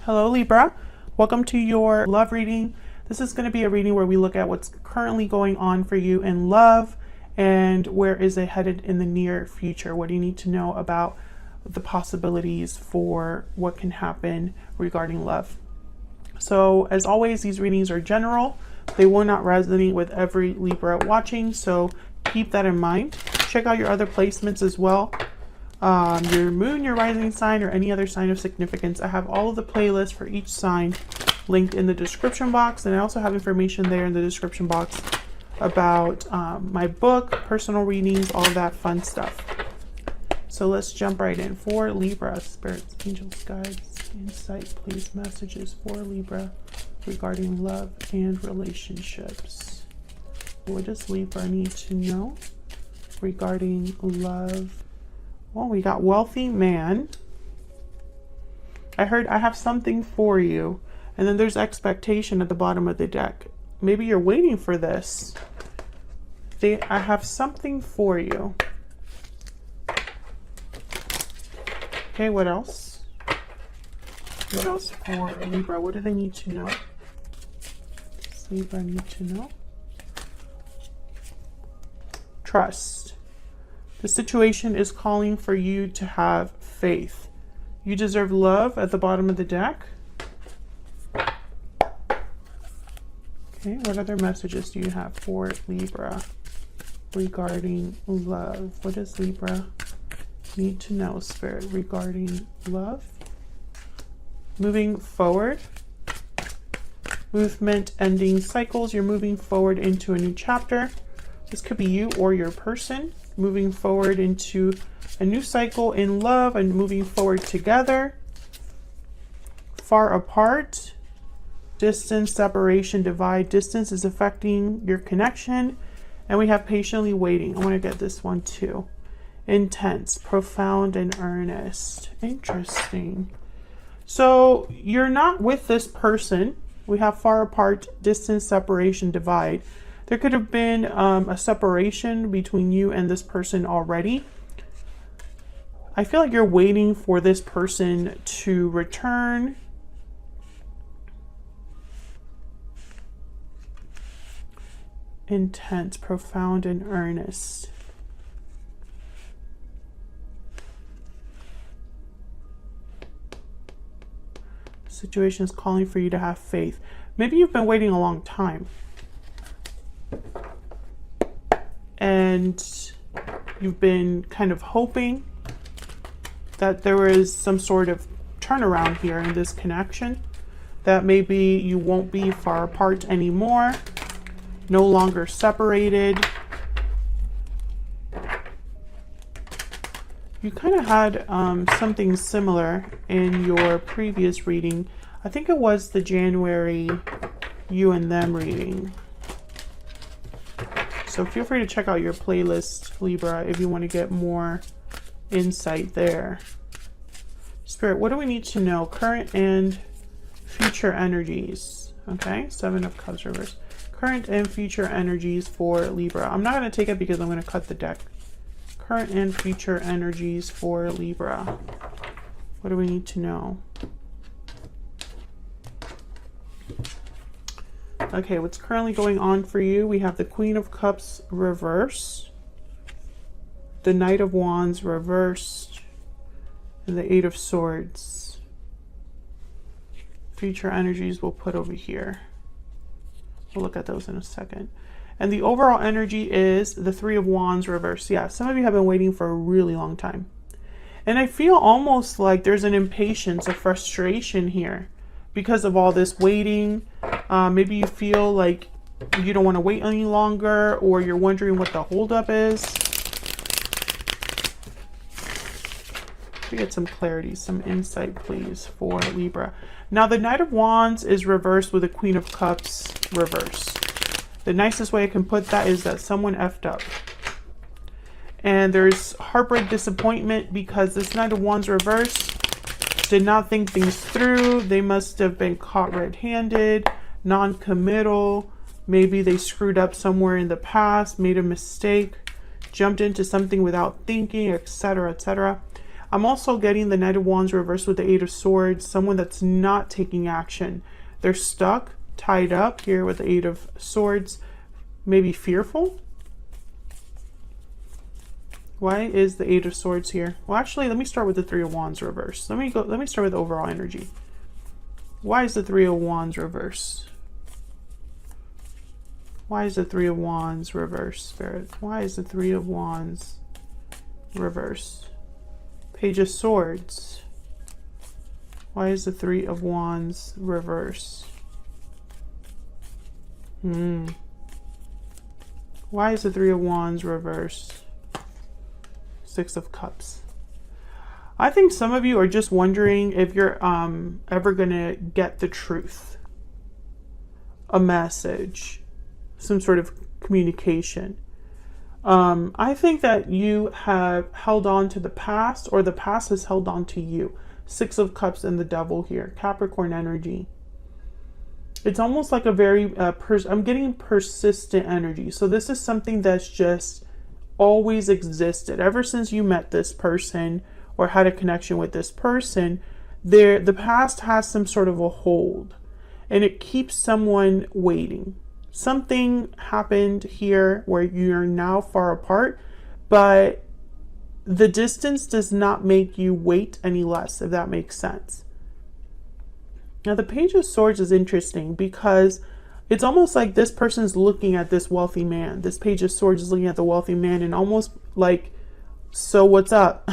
Hello Libra, welcome to your love reading. This is going to be a reading where we look at what's currently going on for you in love and where is it headed in the near future. What do you need to know about the possibilities for what can happen regarding love? So as always, these readings are general. They will not resonate with every Libra watching, so keep that in mind. Check out your other placements as well. Your moon, your rising sign, or any other sign of significance. I have all of the playlists for each sign linked in the description box, and I also have information there in the description box about my book, personal readings, all that fun stuff. So let's jump right in. For Libra, spirits, angels, guides, insight, please, messages for Libra regarding love and relationships. What does Libra need to know regarding love? Well, we got wealthy man. I heard I have something for you. And then there's expectation at the bottom of the deck. Maybe you're waiting for this. I have something for you. Okay, what else? What else for Libra? What do they need to know? Does Libra need to know? Trust. The situation is calling for you to have faith. You deserve love at the bottom of the deck. Okay, what other messages do you have for Libra regarding love? What does Libra need to know, Spirit, regarding love? Moving forward. Movement ending cycles. You're moving forward into a new chapter. This could be you or your person. Moving forward into a new cycle in love and moving forward together. Far apart. Distance, separation, divide. Distance is affecting your connection. And we have patiently waiting. I want to get this one too. Intense, profound, and earnest. Interesting. So you're not with this person. We have far apart, distance, separation, divide. There could have been a separation between you and this person already. I feel like you're waiting for this person to return. Intense, profound, and earnest. The situation is calling for you to have faith. Maybe you've been waiting a long time. And you've been kind of hoping that there is some sort of turnaround here in this connection, that maybe you won't be far apart anymore, no longer separated. You kind of had something similar in your previous reading. I think it was the January you and them reading. So feel free to check out your playlist, Libra, if you want to get more insight there. Spirit, what do we need to know? Current and future energies. Okay, 7 of Cups reverse. Current and future energies for Libra. I'm not going to take it because I'm going to cut the deck. Current and future energies for Libra. What do we need to know? Okay, what's currently going on for you? We have the Queen of Cups reversed, the Knight of Wands reversed, and the 8 of Swords. Future energies we'll put over here. We'll look at those in a second. And the overall energy is the 3 of Wands reversed. Yeah, some of you have been waiting for a really long time. And I feel almost like there's an impatience, a frustration here because of all this waiting. Maybe you feel like you don't want to wait any longer, or you're wondering what the holdup is. We get some clarity, some insight, please, for Libra. Now, the Knight of Wands is reversed with the Queen of Cups reversed. The nicest way I can put that is that someone effed up. And there's heartbreak, disappointment, because this Knight of Wands reversed did not think things through. They must have been caught red-handed, non-committal. Maybe they screwed up somewhere in the past, made a mistake, jumped into something without thinking, etc., etc. I'm also getting the Knight of Wands reversed with the Eight of Swords, someone that's not taking action. They're stuck, tied up here with the Eight of Swords, maybe fearful. Why is the Eight of Swords here? Well, actually, let me start with the Three of Wands reversed. Let me start with overall energy. Why is the Three of Wands reversed? Why is the Three of Wands reversed, Spirit? Why is the Three of Wands reversed? Page of Swords. Why is the Three of Wands reversed? Why is the Three of Wands reversed? Six of Cups. I think some of you are just wondering if you're ever gonna get the truth, a message, some sort of communication. I think that you have held on to the past, or the past has held on to you. Six of Cups and the Devil here, Capricorn energy. It's almost like a very I'm getting persistent energy. So this is something that's just always existed ever since you met this person or had a connection with this person. The past has some sort of a hold, and it keeps someone waiting. Something happened here where you're now far apart, but the distance does not make you wait any less, if that makes sense. Now, the Page of Swords is interesting because it's almost like this person's looking at this wealthy man. This Page of Swords is looking at the wealthy man and almost like, so what's up?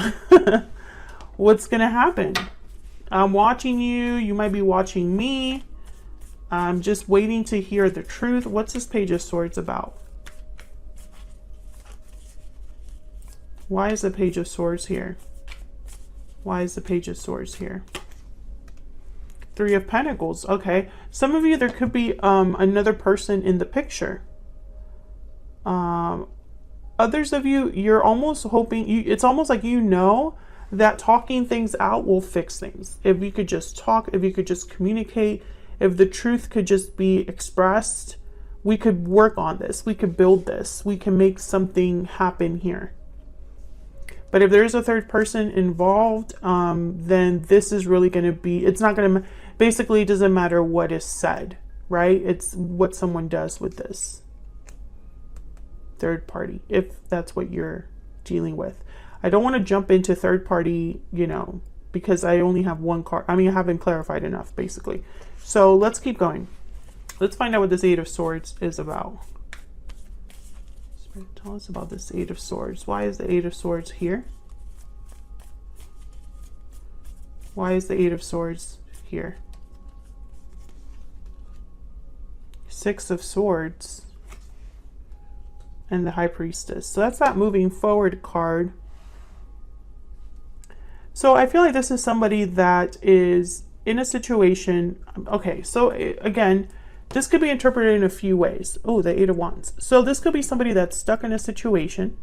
What's going to happen? I'm watching you. You might be watching me. I'm just waiting to hear the truth. What's this Page of Swords about? Why is the Page of Swords here? Why is the Page of Swords here? Three of Pentacles. Okay. Some of you, there could be another person in the picture. Others of you, you're almost hoping, it's almost like you know that talking things out will fix things. If you could just talk, if you could just communicate, if the truth could just be expressed, we could work on this. We could build this. We can make something happen here. But if there is a third person involved, then this is really going to be, it's not going to, basically it doesn't matter what is said, right? It's what someone does with this third party, if that's what you're dealing with. I don't want to jump into third party, you know, because I only have one card. I mean, I haven't clarified enough, basically. So let's keep going. Let's find out what this Eight of Swords is about. Spirit, tell us about this Eight of Swords. Why is the Eight of Swords here? Why is the Eight of Swords here? Six of Swords and the High Priestess. So that's that moving forward card. So I feel like this is somebody that is in a situation. Okay, so again, this could be interpreted in a few ways. Oh, the Eight of Wands. So this could be somebody that's stuck in a situation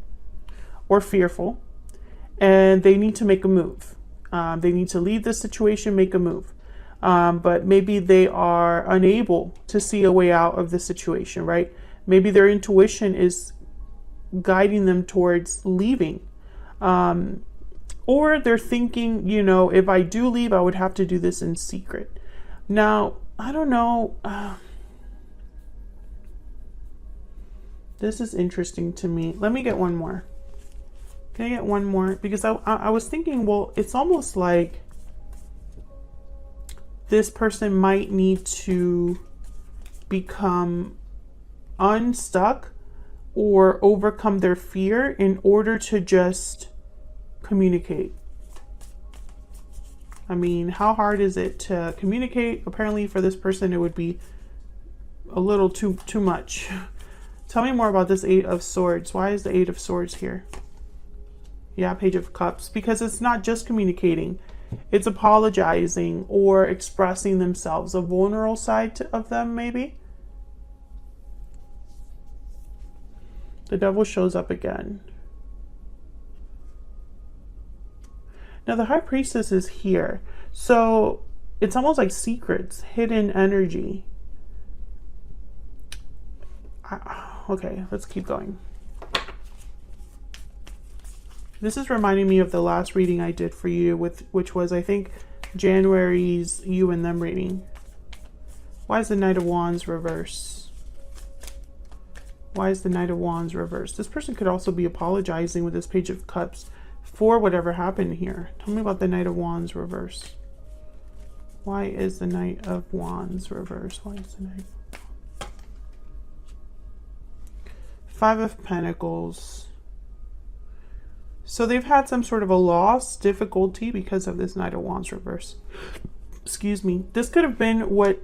or fearful, and they need to make a move. They need to leave this situation, make a move. But maybe they are unable to see a way out of the situation, right? Maybe their intuition is guiding them towards leaving. Or they're thinking, you know, if I do leave, I would have to do this in secret. Now, I don't know. This is interesting to me. Let me get one more. Can I get one more? Because I was thinking, well, it's almost like this person might need to become unstuck or overcome their fear in order to just communicate. I mean, how hard is it to communicate? Apparently for this person, it would be a little too much. Tell me more about this Eight of Swords. Why is the Eight of Swords here? Yeah, Page of Cups. Because it's not just communicating. It's apologizing or expressing themselves. A vulnerable side of them, maybe. The Devil shows up again. Now the High Priestess is here. So it's almost like secrets, hidden energy. Okay, let's keep going. This is reminding me of the last reading I did for you, which was, I think, January's you and them reading. Why is the Knight of Wands reverse? Why is the Knight of Wands reversed? This person could also be apologizing with this Page of Cups for whatever happened here. Tell me about the Knight of Wands reverse. Why is the Knight of Wands reversed? Why is the Knight? Five of Pentacles. So they've had some sort of a loss, difficulty because of this Knight of Wands reverse. Excuse me. This could have been what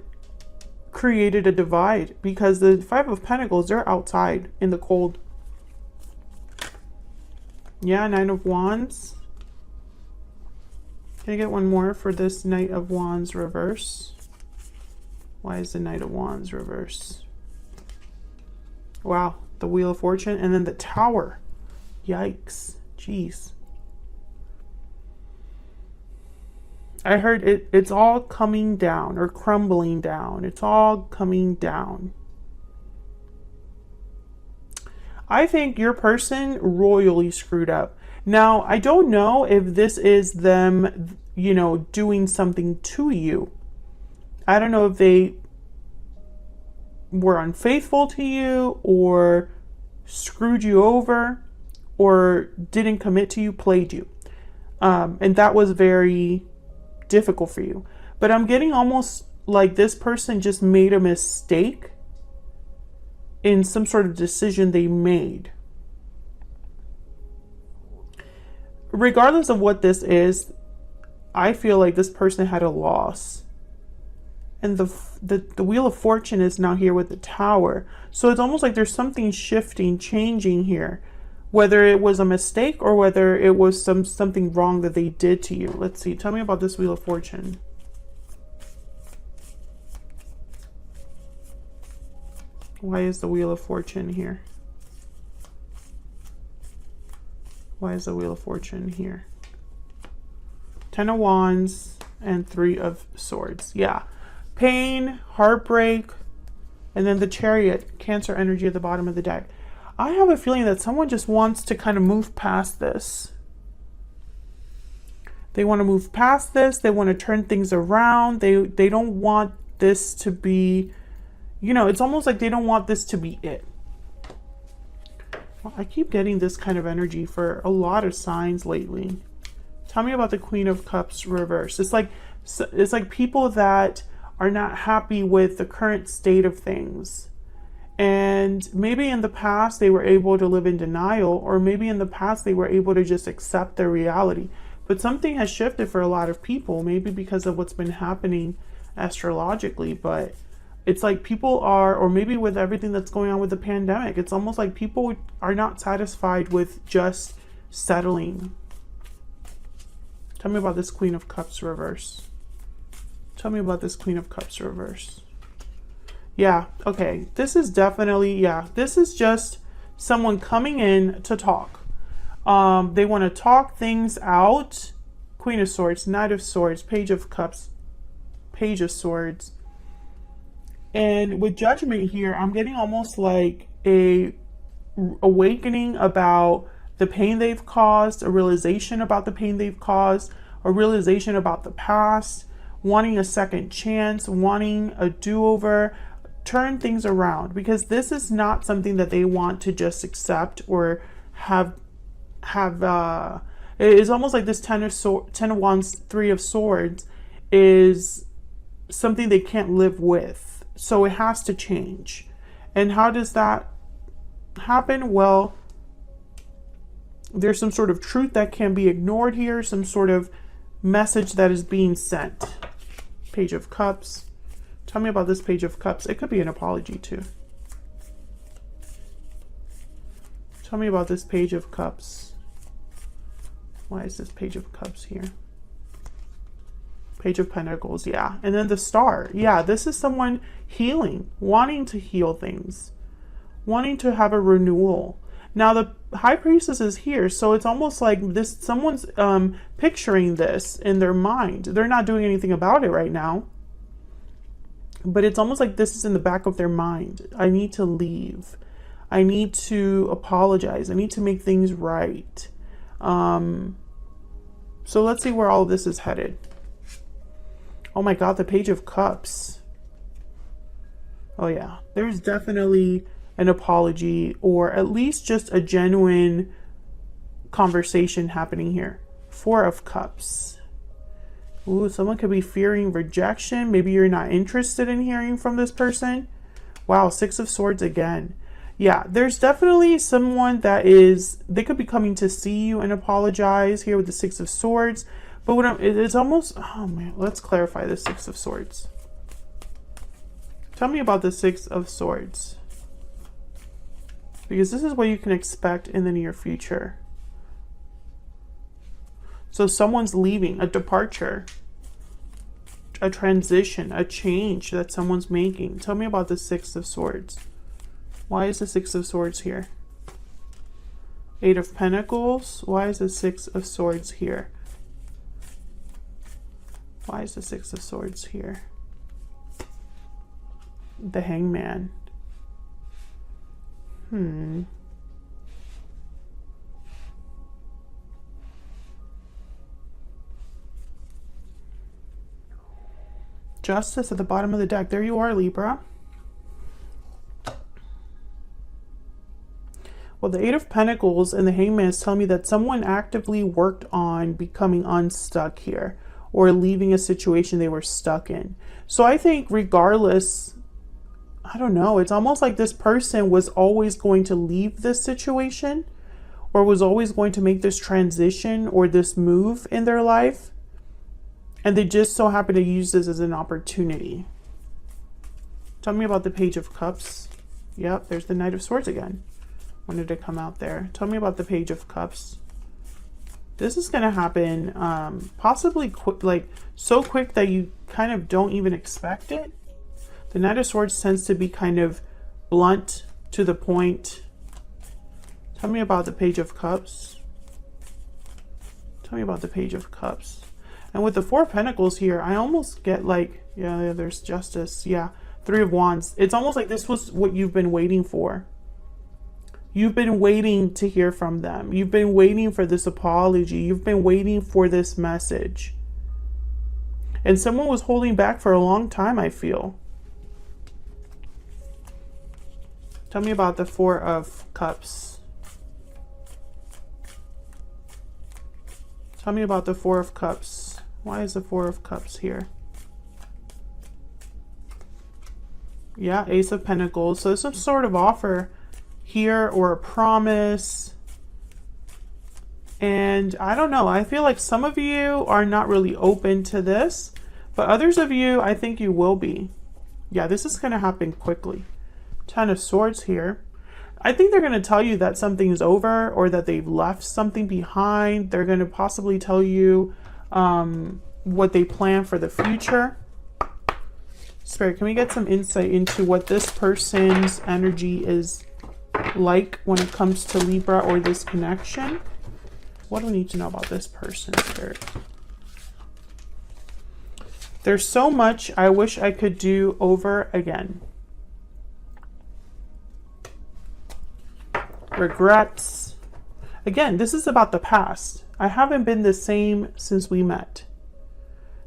created a divide, because the Five of Pentacles, they're outside in the cold. Yeah, Nine of Wands. Can I get one more for this Knight of Wands reverse? Why is the Knight of Wands reverse? Wow, the Wheel of Fortune and then the Tower. Yikes. Jeez. I heard it's all coming down or crumbling down. It's all coming down. I think your person royally screwed up. Now, I don't know if this is them, you know, doing something to you. I don't know if they were unfaithful to you or screwed you over or didn't commit to you, played you. And that was very difficult for you. But I'm getting almost like this person just made a mistake in some sort of decision they made. Regardless of what this is, I feel like this person had a loss. And the Wheel of Fortune is now here with the Tower. So it's almost like there's something shifting, changing here. Whether it was a mistake or whether it was something wrong that they did to you. Let's see. Tell me about this Wheel of Fortune. Why is the Wheel of Fortune here? Why is the Wheel of Fortune here? Ten of Wands and Three of Swords. Yeah. Pain, heartbreak, and then the Chariot, Cancer energy at the bottom of the deck. I have a feeling that someone just wants to kind of move past this. They want to move past this. They want to turn things around. They don't want this to be, you know, it's almost like they don't want this to be it. Well, I keep getting this kind of energy for a lot of signs lately. Tell me about the Queen of Cups reverse. It's like people that are not happy with the current state of things. And maybe in the past they were able to live in denial, or maybe in the past they were able to just accept their reality. But something has shifted for a lot of people, maybe because of what's been happening astrologically. But it's like people are, or maybe with everything that's going on with the pandemic, it's almost like people are not satisfied with just settling. Tell me about this Queen of Cups reverse. Tell me about this Queen of Cups reverse. Yeah, okay. This is definitely, yeah, this is just someone coming in to talk. They want to talk things out. Queen of Swords, Knight of Swords, Page of Cups, Page of Swords. And with Judgment here, I'm getting almost like a awakening about the pain they've caused, a realization about the pain they've caused, a realization about the past, wanting a second chance, wanting a do-over, turn things around, because this is not something that they want to just accept or have it is almost like this Ten of Wands, Three of Swords is something they can't live with. So it has to change. And how does that happen? Well, there's some sort of truth that can be ignored here, some sort of message that is being sent. Page of Cups. Tell me about this Page of Cups. It could be an apology too. Tell me about this Page of Cups. Why is this Page of Cups here? Page of Pentacles, yeah. And then the Star. Yeah, this is someone healing, wanting to heal things, wanting to have a renewal. Now the High Priestess is here, so it's almost like this. Someone's picturing this in their mind. They're not doing anything about it right now, but it's almost like this is in the back of their mind. I need to leave. I need to apologize. I need to make things right. So let's see where all of this is headed. Oh my God, the Page of Cups. Oh yeah, there's definitely an apology, or at least just a genuine conversation happening here. Four of Cups. Ooh, someone could be fearing rejection. Maybe you're not interested in hearing from this person. Wow, Six of Swords again. Yeah, there's definitely someone that they could be coming to see you and apologize here with the Six of Swords. But it's almost, oh man, let's clarify the Six of Swords. Tell me about the Six of Swords. Because this is what you can expect in the near future. So someone's leaving, a departure, a transition, a change that someone's making. Tell me about the Six of Swords. Why is the Six of Swords here? Eight of Pentacles. Why is the Six of Swords here? Why is the Six of Swords here? The Hangman. Justice at the bottom of the deck. There you are, Libra. Well, the Eight of Pentacles and the Hangman is telling me that someone actively worked on becoming unstuck here, or leaving a situation they were stuck in. So I think regardless, I don't know, it's almost like this person was always going to leave this situation, or was always going to make this transition or this move in their life. And they just so happen to use this as an opportunity. Tell me about the Page of Cups. Yep, there's the Knight of Swords again. Wanted to come out there. Tell me about the Page of Cups. This is going to happen possibly quick, like so quick that you kind of don't even expect it. The Knight of Swords tends to be kind of blunt, to the point. Tell me about the Page of Cups. Tell me about the Page of Cups. And with the Four of Pentacles here, I almost get like, yeah, there's Justice. Yeah, Three of Wands. It's almost like this was what you've been waiting for. You've been waiting to hear from them. You've been waiting for this apology. You've been waiting for this message. And someone was holding back for a long time, I feel. Tell me about the Four of Cups. Tell me about the Four of Cups. Why is the Four of Cups here? Yeah, Ace of Pentacles. So some sort of offer here, or a promise. And I don't know, I feel like some of you are not really open to this, but others of you, I think you will be. Yeah, this is going to happen quickly. Ten of Swords here. I think they're going to tell you that something's over, or that they've left something behind. They're going to possibly tell you what they plan for the future. Spirit, can we get some insight into what this person's energy is like when it comes to Libra, or this connection? What do we need to know about this person, Spirit? There's so much I wish I could do over again. Regrets. Again, this is about the past. I haven't been the same since we met.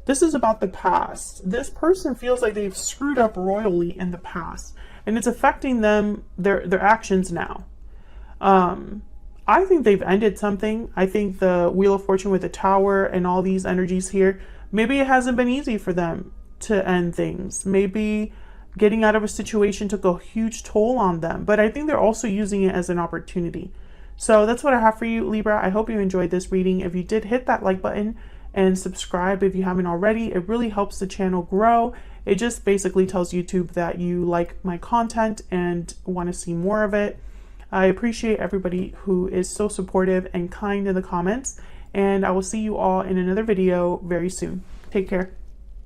This is about the past. This person feels like they've screwed up royally in the past, and it's affecting them, their actions now. I think they've ended something. I think the Wheel of Fortune with the Tower and all these energies here, maybe it hasn't been easy for them to end things. Maybe getting out of a situation took a huge toll on them, but I think they're also using it as an opportunity. So that's what I have for you, Libra. I hope you enjoyed this reading. If you did, hit that like button and subscribe if you haven't already. It really helps the channel grow. It just basically tells YouTube that you like my content and want to see more of it. I appreciate everybody who is so supportive and kind in the comments, and I will see you all in another video very soon. Take care.